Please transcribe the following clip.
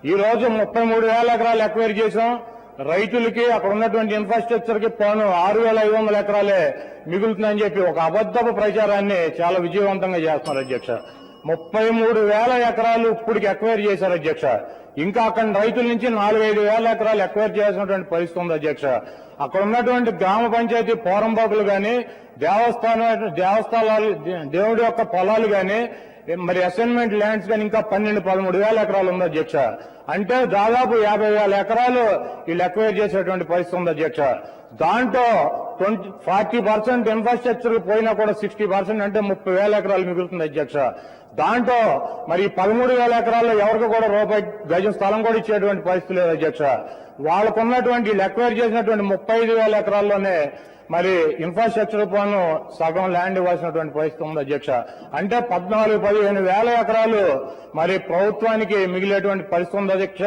ఈ రోజు 33,000 ఎకరాలు ఎక్వైర్ చేశాం. రైతులకి అక్కడ ఉన్నటువంటి ఇన్ఫ్రాస్ట్రక్చర్ కి పోను 6,500 ఎకరాలే మిగులుతుందని చెప్పి ఒక అబద్దపు ప్రచారాన్ని చాలా విజయవంతంగా చేస్తున్నారు అధ్యక్ష. 33,000 ఎకరాలు ఇప్పటికి ఎక్వైర్ చేశారు అధ్యక్ష. ఇంకా అక్కడ రైతుల నుంచి 4,500 ఎకరాలు ఎక్వైర్ చేయాల్సినటువంటి పరిస్థితి ఉంది అధ్యక్ష. అక్కడ ఉన్నటువంటి గ్రామ పంచాయతీ పోరంబాకులు గాని, దేవస్థానాలు, దేవుడి యొక్క పొలాలు గాని, మరి అసైన్మెంట్ ల్యాండ్స్ కానీ ఇంకా 12-13,000 ఎకరాలు ఉంది అధ్యక్ష. అంటే దాదాపు 50,000 ఎకరాలు వీళ్ళు ఎక్వైర్ చేసేటువంటి పరిస్థితి ఉంది అధ్యక్ష. దాంట్లో 40% ఇన్ఫ్రాస్ట్రక్చర్ పోయినా కూడా 60% అంటే 30,000 ఎకరాలు మిగులుతుంది అధ్యక్ష. దాంట్లో మరి 13,000 ఎకరాల్లో ఎవరికి కూడా రూపాయి గజం స్థలం కూడా ఇచ్చేటువంటి పరిస్థితి లేదు అధ్యక్ష. వాళ్ళకున్నటువంటి వీళ్ళు ఎక్వైర్ చేసినటువంటి 35,000 ఎకరాల్లోనే మరి ఇన్ఫ్రాస్ట్రక్చర్ పోను సగం ల్యాండ్ ఇవ్వాల్సినటువంటి పరిస్థితి ఉంది అధ్యక్ష. అంటే 14-15,000 ఎకరాలు మరి ప్రభుత్వానికి మిగిలేటువంటి పరిస్థితి ఉంది అధ్యక్ష.